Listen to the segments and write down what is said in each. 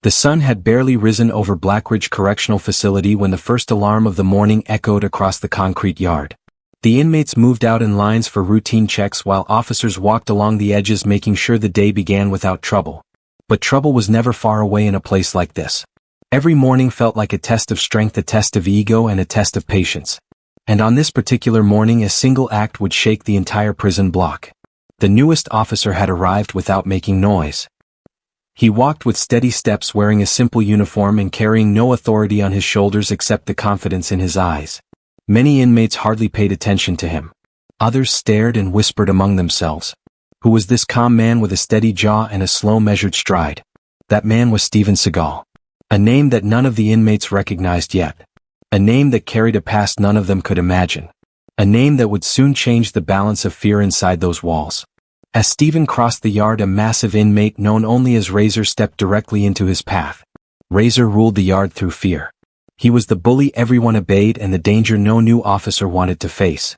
The sun had barely risen over Blackridge Correctional Facility when the first alarm of the morning echoed across the concrete yard. The inmates moved out in lines for routine checks while officers walked along the edges making sure the day began without trouble. But trouble was never far away in a place like this. Every morning felt like a test of strength, a test of ego, and a test of patience. And on this particular morning a single act would shake the entire prison block. The newest officer had arrived without making noise. He walked with steady steps, wearing a simple uniform and carrying no authority on his shoulders except the confidence in his eyes. Many inmates hardly paid attention to him. Others stared and whispered among themselves. Who was this calm man with a steady jaw and a slow measured stride? That man was Steven Seagal. A name that none of the inmates recognized yet. A name that carried a past none of them could imagine. A name that would soon change the balance of fear inside those walls. As Steven crossed the yard, a massive inmate known only as Razor stepped directly into his path. Razor ruled the yard through fear. He was the bully everyone obeyed and the danger no new officer wanted to face.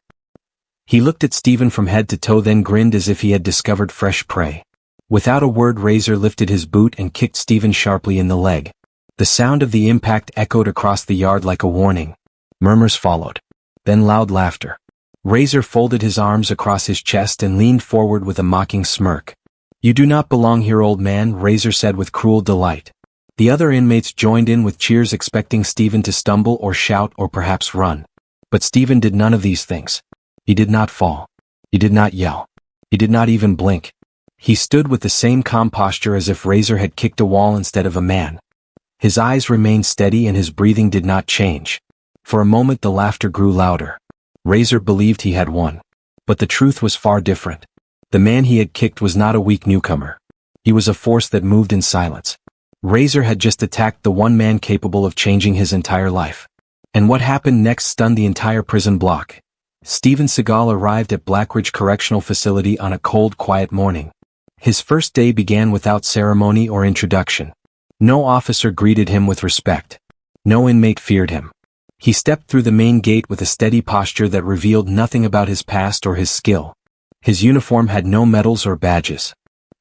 He looked at Steven from head to toe, then grinned as if he had discovered fresh prey. Without a word, Razor lifted his boot and kicked Steven sharply in the leg. The sound of the impact echoed across the yard like a warning. Murmurs followed. Then loud laughter. Razor folded his arms across his chest and leaned forward with a mocking smirk. "You do not belong here, old man," Razor said with cruel delight. The other inmates joined in with cheers, expecting Steven to stumble or shout or perhaps run. But Steven did none of these things. He did not fall. He did not yell. He did not even blink. He stood with the same calm posture as if Razor had kicked a wall instead of a man. His eyes remained steady and his breathing did not change. For a moment the laughter grew louder. Razor believed he had won. But the truth was far different. The man he had kicked was not a weak newcomer. He was a force that moved in silence. Razor had just attacked the one man capable of changing his entire life. And what happened next stunned the entire prison block. Steven Seagal arrived at Blackridge Correctional Facility on a cold, quiet morning. His first day began without ceremony or introduction. No officer greeted him with respect. No inmate feared him. He stepped through the main gate with a steady posture that revealed nothing about his past or his skill. His uniform had no medals or badges.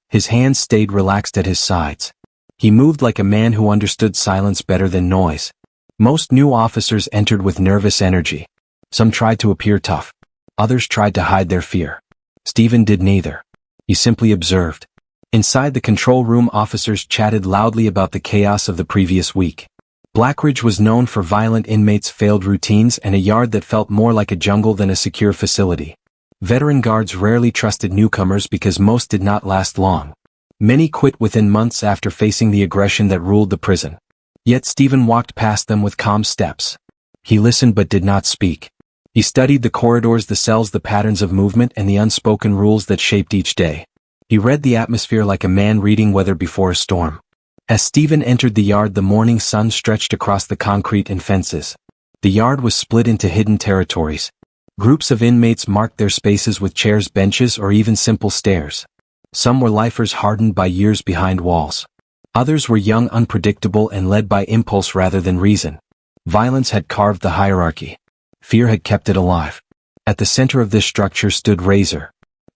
His hands stayed relaxed at his sides. He moved like a man who understood silence better than noise. Most new officers entered with nervous energy. Some tried to appear tough. Others tried to hide their fear. Steven did neither. He simply observed. Inside the control room, officers chatted loudly about the chaos of the previous week. Blackridge was known for violent inmates, failed routines, and a yard that felt more like a jungle than a secure facility. Veteran guards rarely trusted newcomers because most did not last long. Many quit within months after facing the aggression that ruled the prison. Yet Steven walked past them with calm steps. He listened but did not speak. He studied the corridors, the cells, the patterns of movement, and the unspoken rules that shaped each day. He read the atmosphere like a man reading weather before a storm. As Steven entered the yard, the morning sun stretched across the concrete and fences. The yard was split into hidden territories. Groups of inmates marked their spaces with chairs, benches, or even simple stairs. Some were lifers hardened by years behind walls. Others were young, unpredictable, and led by impulse rather than reason. Violence had carved the hierarchy. Fear had kept it alive. At the center of this structure stood Razor.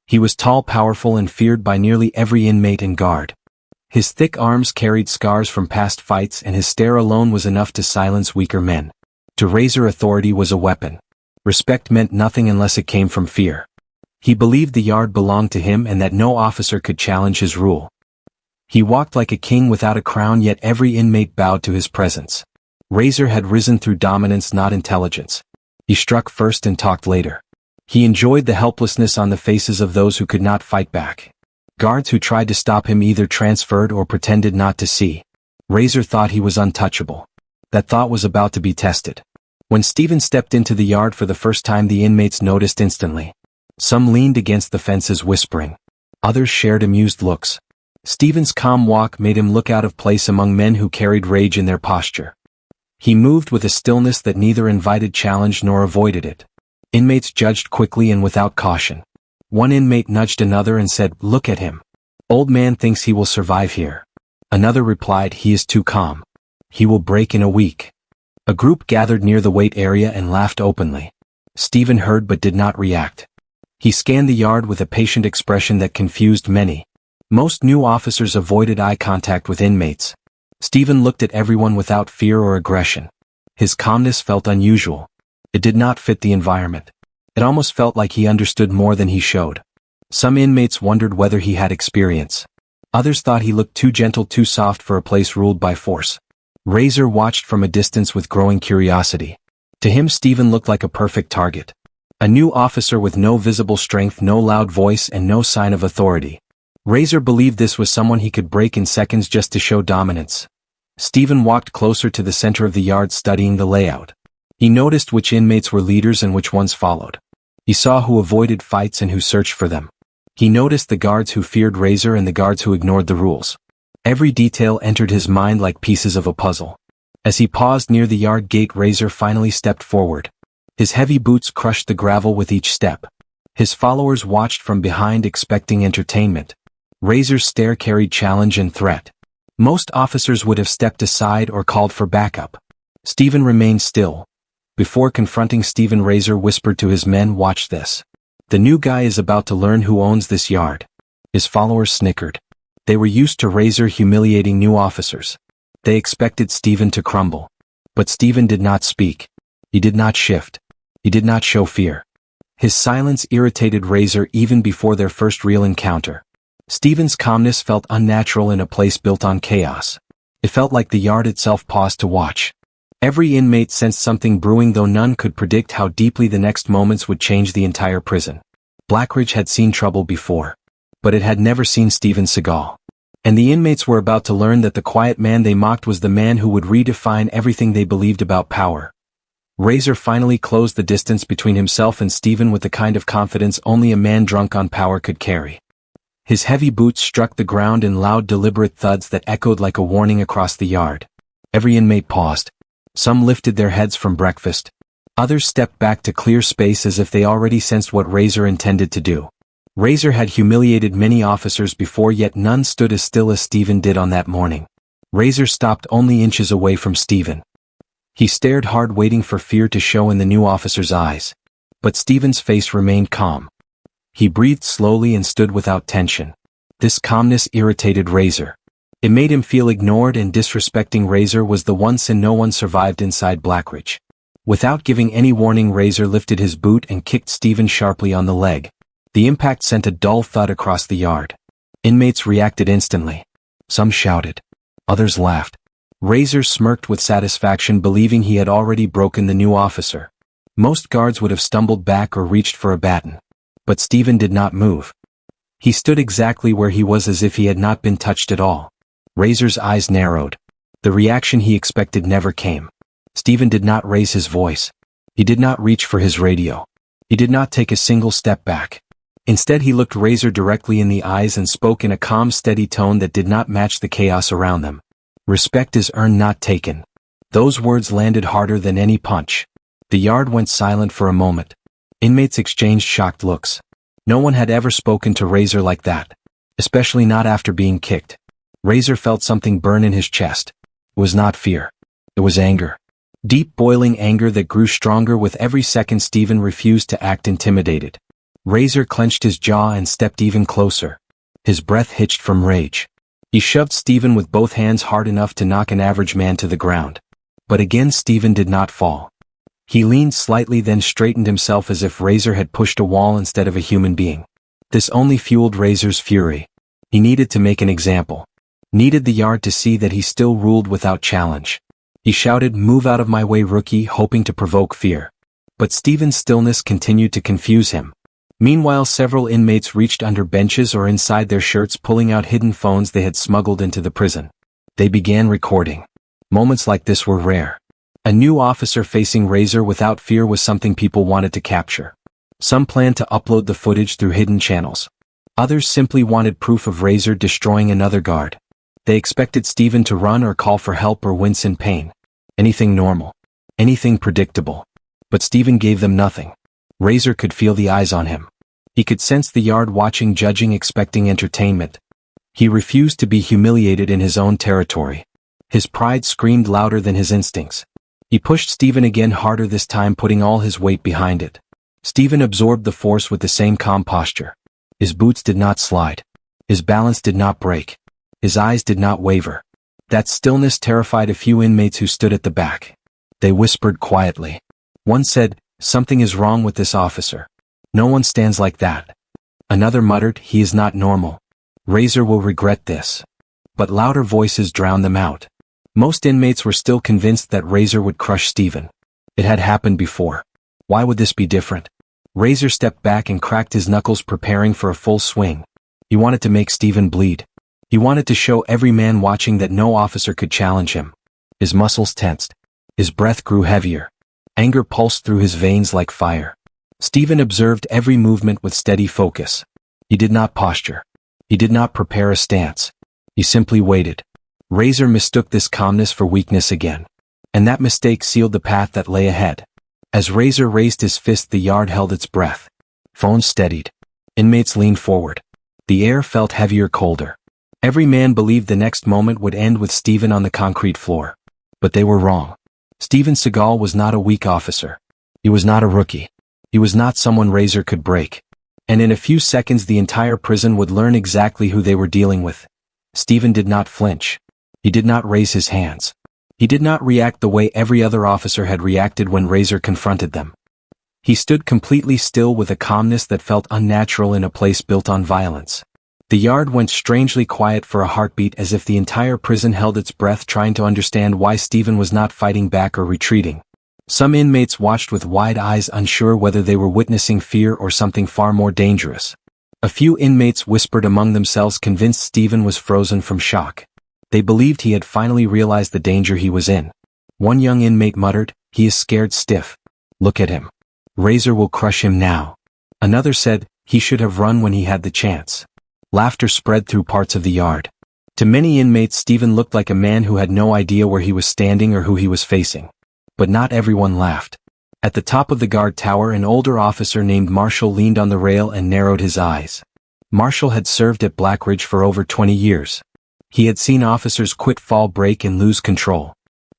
He was tall, powerful, and feared by nearly every inmate and guard. His thick arms carried scars from past fights, and his stare alone was enough to silence weaker men. To Razor, authority was a weapon. Respect meant nothing unless it came from fear. He believed the yard belonged to him and that no officer could challenge his rule. He walked like a king without a crown, yet every inmate bowed to his presence. Razor had risen through dominance, not intelligence. He struck first and talked later. He enjoyed the helplessness on the faces of those who could not fight back. Guards who tried to stop him either transferred or pretended not to see. Razor thought he was untouchable. That thought was about to be tested. When Steven stepped into the yard for the first time, the inmates noticed instantly. Some leaned against the fences whispering. Others shared amused looks. Steven's calm walk made him look out of place among men who carried rage in their posture. He moved with a stillness that neither invited challenge nor avoided it. Inmates judged quickly and without caution. One inmate nudged another and said, "Look at him. Old man thinks he will survive here." Another replied, "He is too calm. He will break in a week." A group gathered near the wait area and laughed openly. Steven heard but did not react. He scanned the yard with a patient expression that confused many. Most new officers avoided eye contact with inmates. Steven looked at everyone without fear or aggression. His calmness felt unusual. It did not fit the environment. It almost felt like he understood more than he showed. Some inmates wondered whether he had experience. Others thought he looked too gentle, too soft for a place ruled by force. Razor watched from a distance with growing curiosity. To him, Steven looked like a perfect target. A new officer with no visible strength, no loud voice, and no sign of authority. Razor believed this was someone he could break in seconds just to show dominance. Steven walked closer to the center of the yard, studying the layout. He noticed which inmates were leaders and which ones followed. He saw who avoided fights and who searched for them. He noticed the guards who feared Razor and the guards who ignored the rules. Every detail entered his mind like pieces of a puzzle. As he paused near the yard gate, Razor finally stepped forward. His heavy boots crushed the gravel with each step. His followers watched from behind, expecting entertainment. Razor's stare carried challenge and threat. Most officers would have stepped aside or called for backup. Steven remained still. Before confronting Steven, Razor whispered to his men, "Watch this. The new guy is about to learn who owns this yard." His followers snickered. They were used to Razor humiliating new officers. They expected Steven to crumble. But Steven did not speak. He did not shift. He did not show fear. His silence irritated Razor even before their first real encounter. Steven's calmness felt unnatural in a place built on chaos. It felt like the yard itself paused to watch. Every inmate sensed something brewing, though none could predict how deeply the next moments would change the entire prison. Blackridge had seen trouble before. But it had never seen Steven Seagal. And the inmates were about to learn that the quiet man they mocked was the man who would redefine everything they believed about power. Razor finally closed the distance between himself and Steven with the kind of confidence only a man drunk on power could carry. His heavy boots struck the ground in loud, deliberate thuds that echoed like a warning across the yard. Every inmate paused. Some lifted their heads from breakfast. Others stepped back to clear space as if they already sensed what Razor intended to do. Razor had humiliated many officers before, yet none stood as still as Steven did on that morning. Razor stopped only inches away from Steven. He stared hard, waiting for fear to show in the new officer's eyes. But Steven's face remained calm. He breathed slowly and stood without tension. This calmness irritated Razor. It made him feel ignored and disrespecting. Razor was the one sin no one survived inside Blackridge. Without giving any warning, Razor lifted his boot and kicked Steven sharply on the leg. The impact sent a dull thud across the yard. Inmates reacted instantly. Some shouted. Others laughed. Razor smirked with satisfaction, believing he had already broken the new officer. Most guards would have stumbled back or reached for a baton. But Steven did not move. He stood exactly where he was, as if he had not been touched at all. Razor's eyes narrowed. The reaction he expected never came. Steven did not raise his voice. He did not reach for his radio. He did not take a single step back. Instead, he looked Razor directly in the eyes and spoke in a calm, steady tone that did not match the chaos around them. "Respect is earned, not taken." Those words landed harder than any punch. The yard went silent for a moment. Inmates exchanged shocked looks. No one had ever spoken to Razor like that. Especially not after being kicked. Razor felt something burn in his chest. It was not fear. It was anger. Deep, boiling anger that grew stronger with every second Steven refused to act intimidated. Razor clenched his jaw and stepped even closer. His breath hitched from rage. He shoved Steven with both hands hard enough to knock an average man to the ground. But again Steven did not fall. He leaned slightly, then straightened himself as if Razor had pushed a wall instead of a human being. This only fueled Razor's fury. He needed to make an example. Needed the yard to see that he still ruled without challenge. He shouted, "Move out of my way, rookie," hoping to provoke fear. But Steven's stillness continued to confuse him. Meanwhile, several inmates reached under benches or inside their shirts, pulling out hidden phones they had smuggled into the prison. They began recording. Moments like this were rare. A new officer facing Razor without fear was something people wanted to capture. Some planned to upload the footage through hidden channels. Others simply wanted proof of Razor destroying another guard. They expected Steven to run or call for help or wince in pain. Anything normal. Anything predictable. But Steven gave them nothing. Razor could feel the eyes on him. He could sense the yard watching, judging, expecting entertainment. He refused to be humiliated in his own territory. His pride screamed louder than his instincts. He pushed Steven again, harder this time, putting all his weight behind it. Steven absorbed the force with the same calm posture. His boots did not slide. His balance did not break. His eyes did not waver. That stillness terrified a few inmates who stood at the back. They whispered quietly. One said, "Something is wrong with this officer. No one stands like that." Another muttered, "He is not normal. Razor will regret this." But louder voices drowned them out. Most inmates were still convinced that Razor would crush Steven. It had happened before. Why would this be different? Razor stepped back and cracked his knuckles, preparing for a full swing. He wanted to make Steven bleed. He wanted to show every man watching that no officer could challenge him. His muscles tensed. His breath grew heavier. Anger pulsed through his veins like fire. Steven observed every movement with steady focus. He did not posture. He did not prepare a stance. He simply waited. Razor mistook this calmness for weakness again. And that mistake sealed the path that lay ahead. As Razor raised his fist, the yard held its breath. Phones steadied. Inmates leaned forward. The air felt heavier, colder. Every man believed the next moment would end with Steven on the concrete floor. But they were wrong. Steven Seagal was not a weak officer. He was not a rookie. He was not someone Razor could break. And in a few seconds the entire prison would learn exactly who they were dealing with. Steven did not flinch. He did not raise his hands. He did not react the way every other officer had reacted when Razor confronted them. He stood completely still with a calmness that felt unnatural in a place built on violence. The yard went strangely quiet for a heartbeat, as if the entire prison held its breath, trying to understand why Steven was not fighting back or retreating. Some inmates watched with wide eyes, unsure whether they were witnessing fear or something far more dangerous. A few inmates whispered among themselves, convinced Steven was frozen from shock. They believed he had finally realized the danger he was in. One young inmate muttered, "He is scared stiff. Look at him. Razor will crush him now." Another said, "He should have run when he had the chance." Laughter spread through parts of the yard. To many inmates, Steven looked like a man who had no idea where he was standing or who he was facing. But not everyone laughed. At the top of the guard tower, an older officer named Marshall leaned on the rail and narrowed his eyes. Marshall had served at Blackridge for over 20 years. He had seen officers quit, fall, break, and lose control.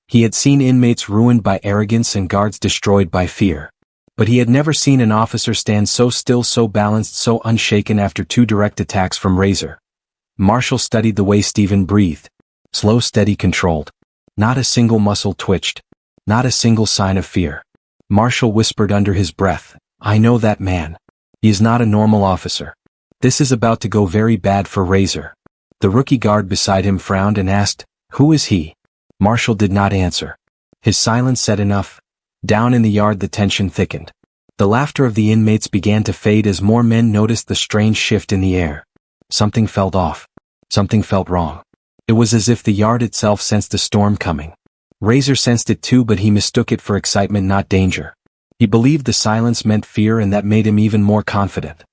He had seen inmates ruined by arrogance and guards destroyed by fear. But he had never seen an officer stand so still, so balanced, so unshaken after 2 direct attacks from Razor. Marshall studied the way Steven breathed. Slow, steady, controlled. Not a single muscle twitched. Not a single sign of fear. Marshall whispered under his breath, "I know that man. He is not a normal officer. This is about to go very bad for Razor." The rookie guard beside him frowned and asked, "Who is he?" Marshall did not answer. His silence said enough. Down in the yard the tension thickened. The laughter of the inmates began to fade as more men noticed the strange shift in the air. Something felt off. Something felt wrong. It was as if the yard itself sensed a storm coming. Razor sensed it too, but he mistook it for excitement, not danger. He believed the silence meant fear, and that made him even more confident.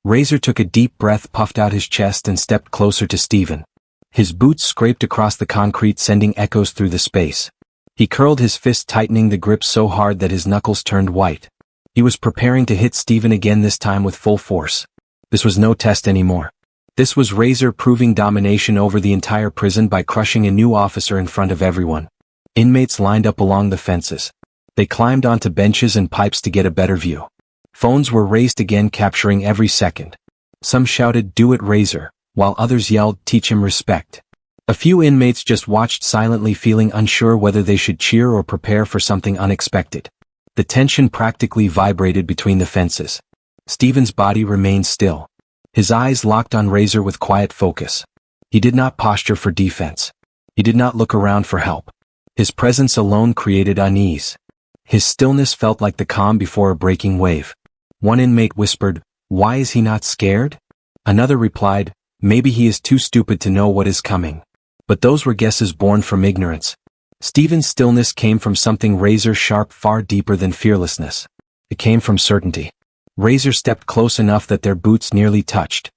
Razor took a deep breath, puffed out his chest, and stepped closer to Steven. His boots scraped across the concrete, sending echoes through the space. He curled his fist, tightening the grip so hard that his knuckles turned white. He was preparing to hit Steven again, this time with full force. This was no test anymore. This was Razor proving domination over the entire prison by crushing a new officer in front of everyone. Inmates lined up along the fences. They climbed onto benches and pipes to get a better view. Phones were raised again, capturing every second. Some shouted, "Do it, Razor," while others yelled, "Teach him respect." A few inmates just watched silently, feeling unsure whether they should cheer or prepare for something unexpected. The tension practically vibrated between the fences. Steven's body remained still. His eyes locked on Razor with quiet focus. He did not posture for defense. He did not look around for help. His presence alone created unease. His stillness felt like the calm before a breaking wave. One inmate whispered, "Why is he not scared?" Another replied, "Maybe he is too stupid to know what is coming." But those were guesses born from ignorance. Steven's stillness came from something razor sharp, far deeper than fearlessness. It came from certainty. Razor stepped close enough that their boots nearly touched.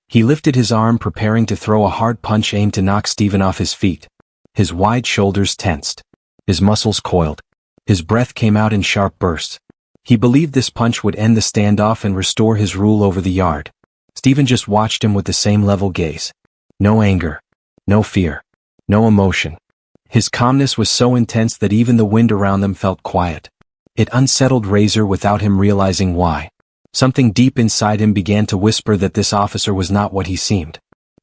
He lifted his arm, preparing to throw a hard punch aimed to knock Steven off his feet. His wide shoulders tensed. His muscles coiled. His breath came out in sharp bursts. He believed this punch would end the standoff and restore his rule over the yard. Steven just watched him with the same level gaze. No anger. No fear. No emotion. His calmness was so intense that even the wind around them felt quiet. It unsettled Razor without him realizing why. Something deep inside him began to whisper that this officer was not what he seemed.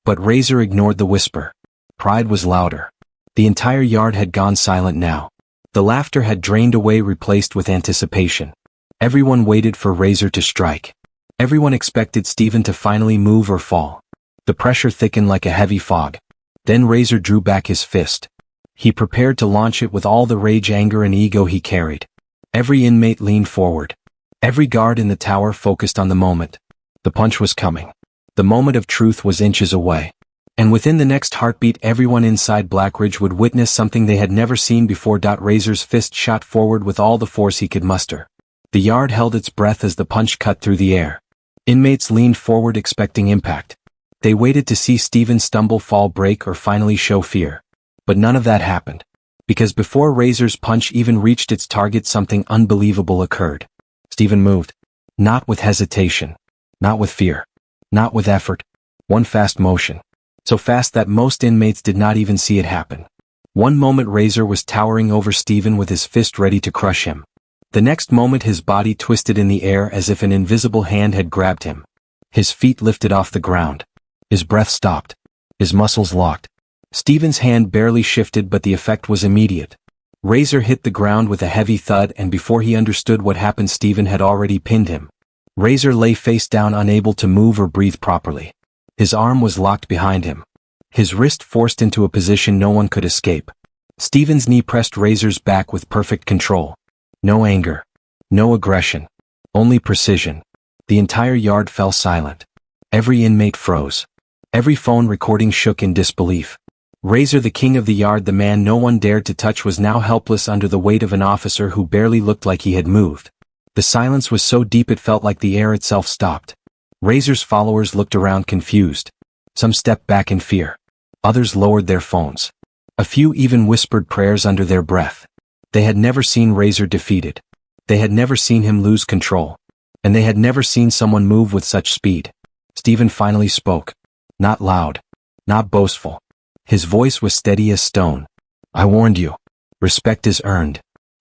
But Razor ignored the whisper. Pride was louder. The entire yard had gone silent now. The laughter had drained away, replaced with anticipation. Everyone waited for Razor to strike. Everyone expected Steven to finally move or fall. The pressure thickened like a heavy fog. Then Razor drew back his fist. He prepared to launch it with all the rage, anger, and ego he carried. Every inmate leaned forward. Every guard in the tower focused on the moment. The punch was coming. The moment of truth was inches away. And within the next heartbeat, everyone inside Blackridge would witness something they had never seen before. Razor's fist shot forward with all the force he could muster. The yard held its breath as the punch cut through the air. Inmates leaned forward expecting impact. They waited to see Steven stumble, fall, break, or finally show fear. But none of that happened. Because before Razor's punch even reached its target, something unbelievable occurred. Steven moved. Not with hesitation. Not with fear. Not with effort. One fast motion. So fast that most inmates did not even see it happen. One moment Razor was towering over Steven with his fist ready to crush him. The next moment his body twisted in the air as if an invisible hand had grabbed him. His feet lifted off the ground. His breath stopped. His muscles locked. Steven's hand barely shifted, but the effect was immediate. Razor hit the ground with a heavy thud, and before he understood what happened, Steven had already pinned him. Razor lay face down, unable to move or breathe properly. His arm was locked behind him. His wrist forced into a position no one could escape. Steven's knee pressed Razor's back with perfect control. No anger. No aggression. Only precision. The entire yard fell silent. Every inmate froze. Every phone recording shook in disbelief. Razor, the king of the yard, the man no one dared to touch, was now helpless under the weight of an officer who barely looked like he had moved. The silence was so deep it felt like the air itself stopped. Razor's followers looked around confused. Some stepped back in fear. Others lowered their phones. A few even whispered prayers under their breath. They had never seen Razor defeated. They had never seen him lose control. And they had never seen someone move with such speed. Steven finally spoke. Not loud. Not boastful. His voice was steady as stone. I warned you. Respect is earned.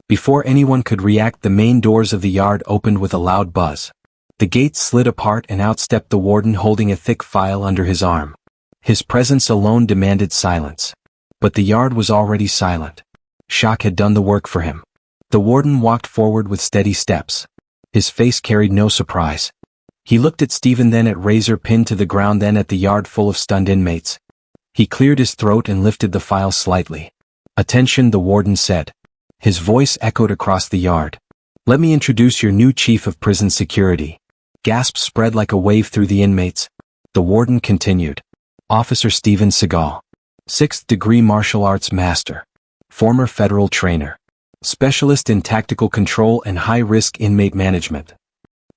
Before anyone could react, the main doors of the yard opened with a loud buzz. The gates slid apart and out stepped the warden holding a thick file under his arm. His presence alone demanded silence. But the yard was already silent. Shock had done the work for him. The warden walked forward with steady steps. His face carried no surprise. He looked at Steven, then at Razor pinned to the ground, then at the yard full of stunned inmates. He cleared his throat and lifted the file slightly. Attention, the warden said. His voice echoed across the yard. Let me introduce your new chief of prison security. Gasps spread like a wave through the inmates. The warden continued. Officer Steven Seagal. 6th degree martial arts master. Former federal trainer. Specialist in tactical control and high-risk inmate management.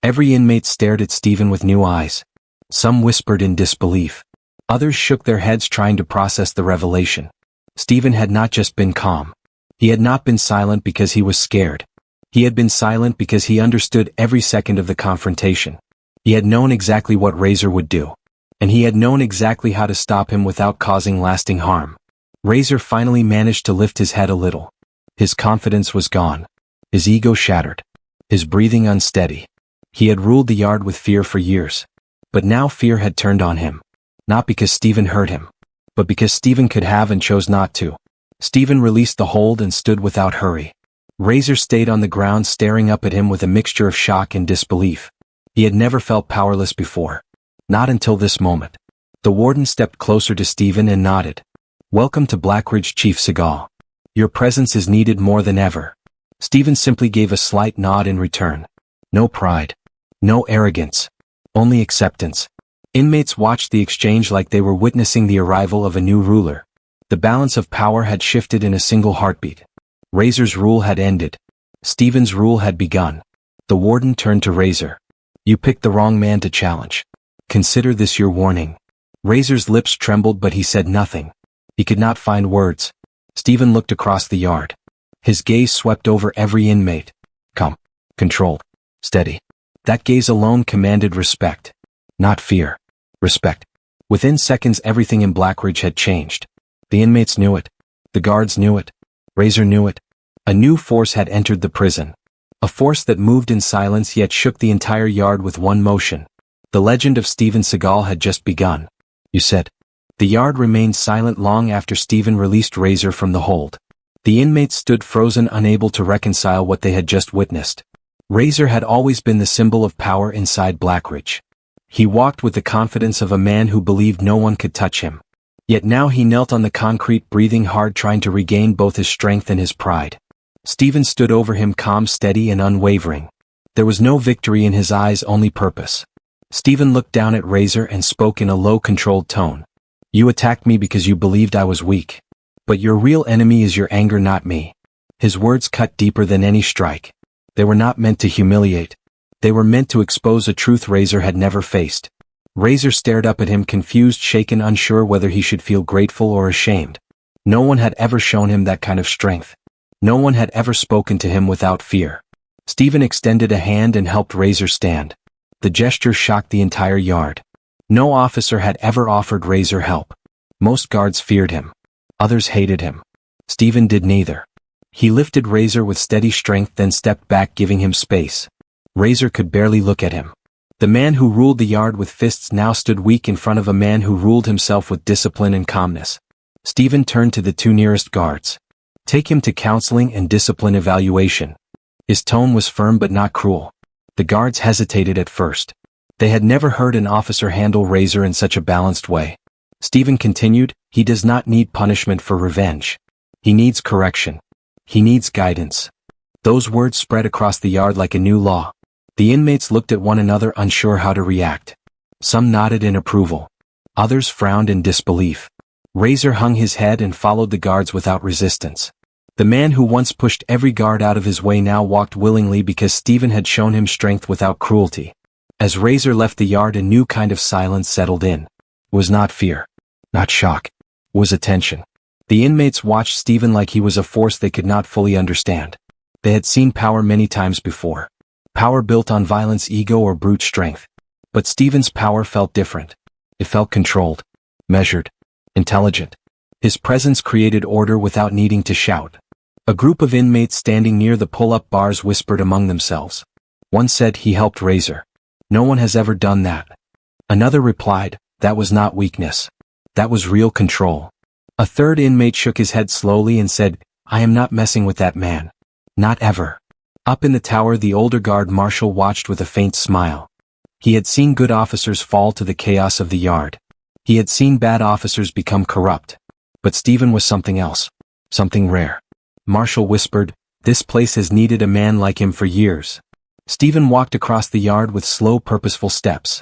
Every inmate stared at Steven with new eyes. Some whispered in disbelief. Others shook their heads trying to process the revelation. Steven had not just been calm. He had not been silent because he was scared. He had been silent because he understood every second of the confrontation. He had known exactly what Razor would do. And he had known exactly how to stop him without causing lasting harm. Razor finally managed to lift his head a little. His confidence was gone. His ego shattered. His breathing unsteady. He had ruled the yard with fear for years. But now fear had turned on him. Not because Steven hurt him. But because Steven could have and chose not to. Steven released the hold and stood without hurry. Razor stayed on the ground staring up at him with a mixture of shock and disbelief. He had never felt powerless before. Not until this moment. The warden stepped closer to Steven and nodded. Welcome to Blackridge, Chief Seagal. Your presence is needed more than ever. Steven simply gave a slight nod in return. No pride. No arrogance. Only acceptance. Inmates watched the exchange like they were witnessing the arrival of a new ruler. The balance of power had shifted in a single heartbeat. Razor's rule had ended. Steven's rule had begun. The warden turned to Razor. You picked the wrong man to challenge. Consider this your warning. Razor's lips trembled, but he said nothing. He could not find words. Steven looked across the yard. His gaze swept over every inmate. Calm. Controlled. Steady. That gaze alone commanded respect. Not fear. Respect. Within seconds everything in Blackridge had changed. The inmates knew it. The guards knew it. Razor knew it. A new force had entered the prison. A force that moved in silence yet shook the entire yard with one motion. The legend of Steven Seagal had just begun. You said. The yard remained silent long after Steven released Razor from the hold. The inmates stood frozen, unable to reconcile what they had just witnessed. Razor had always been the symbol of power inside Blackridge. He walked with the confidence of a man who believed no one could touch him. Yet now he knelt on the concrete, breathing hard, trying to regain both his strength and his pride. Steven stood over him, calm, steady, and unwavering. There was no victory in his eyes, only purpose. Steven looked down at Razor and spoke in a low, controlled tone. You attacked me because you believed I was weak. But your real enemy is your anger, not me. His words cut deeper than any strike. They were not meant to humiliate. They were meant to expose a truth Razor had never faced. Razor stared up at him, confused, shaken, unsure whether he should feel grateful or ashamed. No one had ever shown him that kind of strength. No one had ever spoken to him without fear. Steven extended a hand and helped Razor stand. The gesture shocked the entire yard. No officer had ever offered Razor help. Most guards feared him. Others hated him. Steven did neither. He lifted Razor with steady strength, then stepped back, giving him space. Razor could barely look at him. The man who ruled the yard with fists now stood weak in front of a man who ruled himself with discipline and calmness. Steven turned to the two nearest guards. Take him to counseling and discipline evaluation. His tone was firm but not cruel. The guards hesitated at first. They had never heard an officer handle Razor in such a balanced way. Steven continued, he does not need punishment for revenge. He needs correction. He needs guidance. Those words spread across the yard like a new law. The inmates looked at one another, unsure how to react. Some nodded in approval. Others frowned in disbelief. Razor hung his head and followed the guards without resistance. The man who once pushed every guard out of his way now walked willingly because Steven had shown him strength without cruelty. As Razor left the yard, a new kind of silence settled in. It was not fear. Not shock. It was attention. The inmates watched Steven like he was a force they could not fully understand. They had seen power many times before. Power built on violence, ego, or brute strength. But Steven's power felt different. It felt controlled, measured, intelligent. His presence created order without needing to shout. A group of inmates standing near the pull-up bars whispered among themselves. One said, he helped Razor. No one has ever done that. Another replied, that was not weakness. That was real control. A third inmate shook his head slowly and said, I am not messing with that man. Not ever. Up in the tower, the older guard marshal watched with a faint smile. He had seen good officers fall to the chaos of the yard. He had seen bad officers become corrupt. But Steven was something else. Something rare. Marshal whispered, this place has needed a man like him for years. Steven walked across the yard with slow, purposeful steps.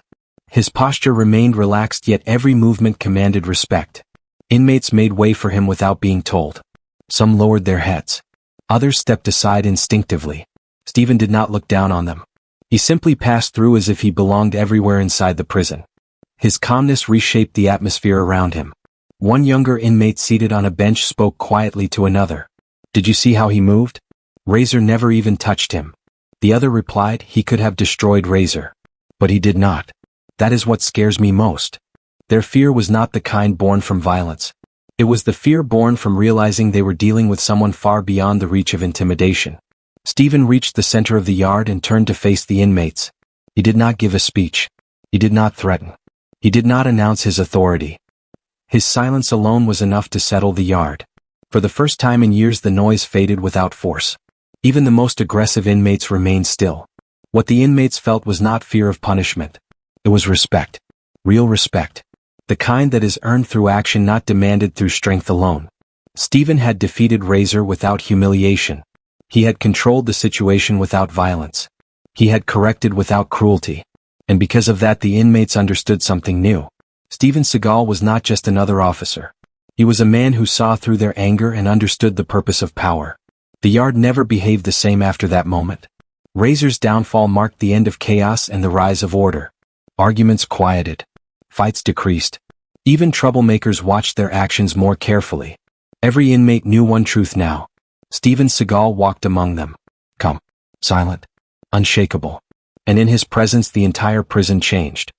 His posture remained relaxed, yet every movement commanded respect. Inmates made way for him without being told. Some lowered their heads. Others stepped aside instinctively. Steven did not look down on them. He simply passed through as if he belonged everywhere inside the prison. His calmness reshaped the atmosphere around him. One younger inmate seated on a bench spoke quietly to another. Did you see how he moved? Razor never even touched him. The other replied, he could have destroyed Razor. But he did not. That is what scares me most. Their fear was not the kind born from violence. It was the fear born from realizing they were dealing with someone far beyond the reach of intimidation. Steven reached the center of the yard and turned to face the inmates. He did not give a speech. He did not threaten. He did not announce his authority. His silence alone was enough to settle the yard. For the first time in years, the noise faded without force. Even the most aggressive inmates remained still. What the inmates felt was not fear of punishment. It was respect. Real respect. The kind that is earned through action, not demanded through strength alone. Steven had defeated Razor without humiliation. He had controlled the situation without violence. He had corrected without cruelty. And because of that, the inmates understood something new. Steven Seagal was not just another officer. He was a man who saw through their anger and understood the purpose of power. The yard never behaved the same after that moment. Razor's downfall marked the end of chaos and the rise of order. Arguments quieted. Fights decreased. Even troublemakers watched their actions more carefully. Every inmate knew one truth now. Steven Seagal walked among them. Calm, silent, unshakable. And in his presence the entire prison changed.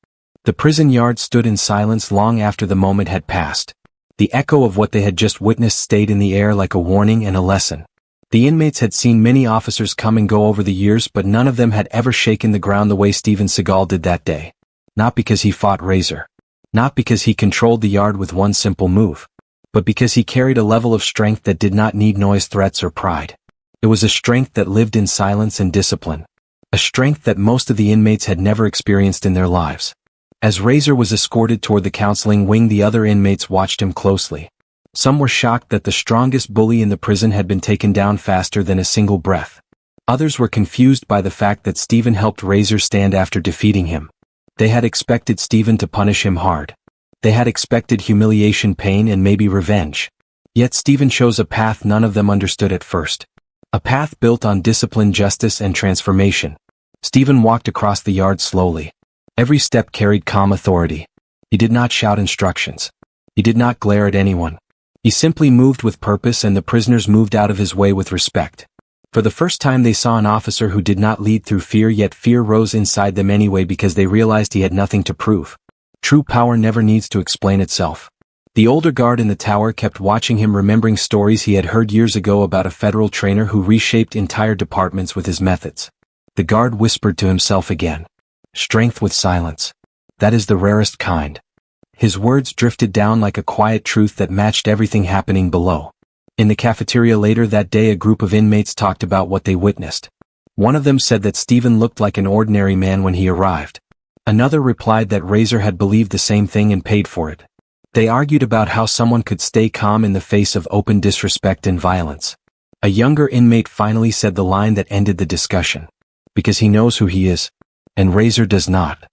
The prison yard stood in silence long after the moment had passed. The echo of what they had just witnessed stayed in the air like a warning and a lesson. The inmates had seen many officers come and go over the years, but none of them had ever shaken the ground the way Steven Seagal did that day. Not because he fought Razor. Not because he controlled the yard with one simple move, but because he carried a level of strength that did not need noise, threats, or pride. It was a strength that lived in silence and discipline. A strength that most of the inmates had never experienced in their lives. As Razor was escorted toward the counseling wing, the other inmates watched him closely. Some were shocked that the strongest bully in the prison had been taken down faster than a single breath. Others were confused by the fact that Steven helped Razor stand after defeating him. They had expected Steven to punish him hard. They had expected humiliation, pain, and maybe revenge. Yet Steven chose a path none of them understood at first. A path built on discipline, justice, and transformation. Steven walked across the yard slowly. Every step carried calm authority. He did not shout instructions. He did not glare at anyone. He simply moved with purpose, and the prisoners moved out of his way with respect. For the first time they saw an officer who did not lead through fear, yet fear rose inside them anyway because they realized he had nothing to prove. True power never needs to explain itself. The older guard in the tower kept watching him, remembering stories he had heard years ago about a federal trainer who reshaped entire departments with his methods. The guard whispered to himself again. Strength with silence. That is the rarest kind. His words drifted down like a quiet truth that matched everything happening below. In the cafeteria later that day, a group of inmates talked about what they witnessed. One of them said that Steven looked like an ordinary man when he arrived. Another replied that Razor had believed the same thing and paid for it. They argued about how someone could stay calm in the face of open disrespect and violence. A younger inmate finally said the line that ended the discussion. Because he knows who he is. And Razor does not.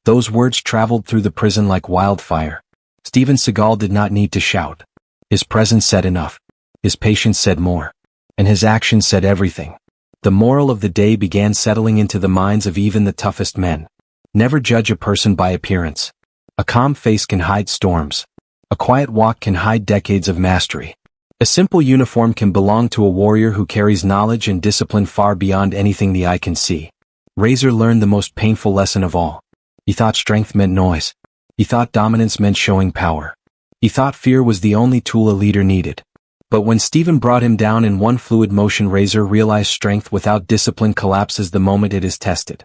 Those words traveled through the prison like wildfire. Steven Seagal did not need to shout. His presence said enough. His patience said more. And his actions said everything. The moral of the day began settling into the minds of even the toughest men. Never judge a person by appearance. A calm face can hide storms. A quiet walk can hide decades of mastery. A simple uniform can belong to a warrior who carries knowledge and discipline far beyond anything the eye can see. Razor learned the most painful lesson of all. He thought strength meant noise. He thought dominance meant showing power. He thought fear was the only tool a leader needed. But when Steven brought him down in one fluid motion, Razor realized strength without discipline collapses the moment it is tested.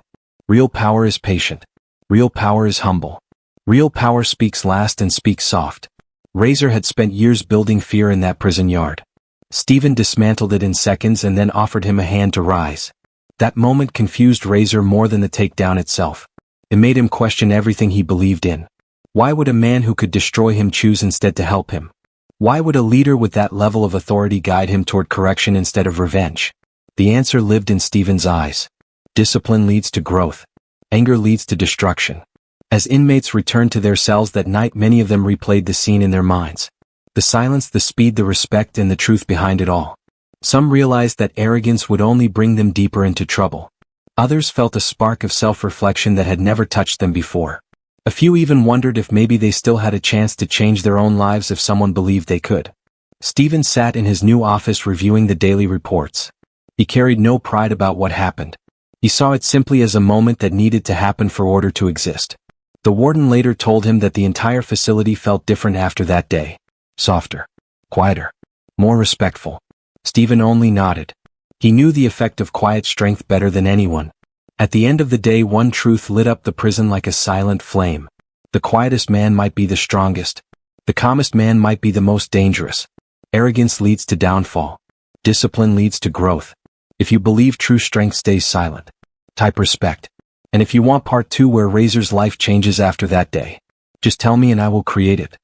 Real power is patient. Real power is humble. Real power speaks last and speaks soft. Razor had spent years building fear in that prison yard. Steven dismantled it in seconds and then offered him a hand to rise. That moment confused Razor more than the takedown itself. It made him question everything he believed in. Why would a man who could destroy him choose instead to help him? Why would a leader with that level of authority guide him toward correction instead of revenge? The answer lived in Steven's eyes. Discipline leads to growth. Anger leads to destruction. As inmates returned to their cells that night, many of them replayed the scene in their minds. The silence, the speed, the respect, and the truth behind it all. Some realized that arrogance would only bring them deeper into trouble. Others felt a spark of self-reflection that had never touched them before. A few even wondered if maybe they still had a chance to change their own lives if someone believed they could. Steven sat in his new office reviewing the daily reports. He carried no pride about what happened. He saw it simply as a moment that needed to happen for order to exist. The warden later told him that the entire facility felt different after that day. Softer. Quieter. More respectful. Steven only nodded. He knew the effect of quiet strength better than anyone. At the end of the day, one truth lit up the prison like a silent flame. The quietest man might be the strongest. The calmest man might be the most dangerous. Arrogance leads to downfall. Discipline leads to growth. If you believe true strength stays silent, type respect. And if you want part 2 where Razor's life changes after that day, just tell me and I will create it.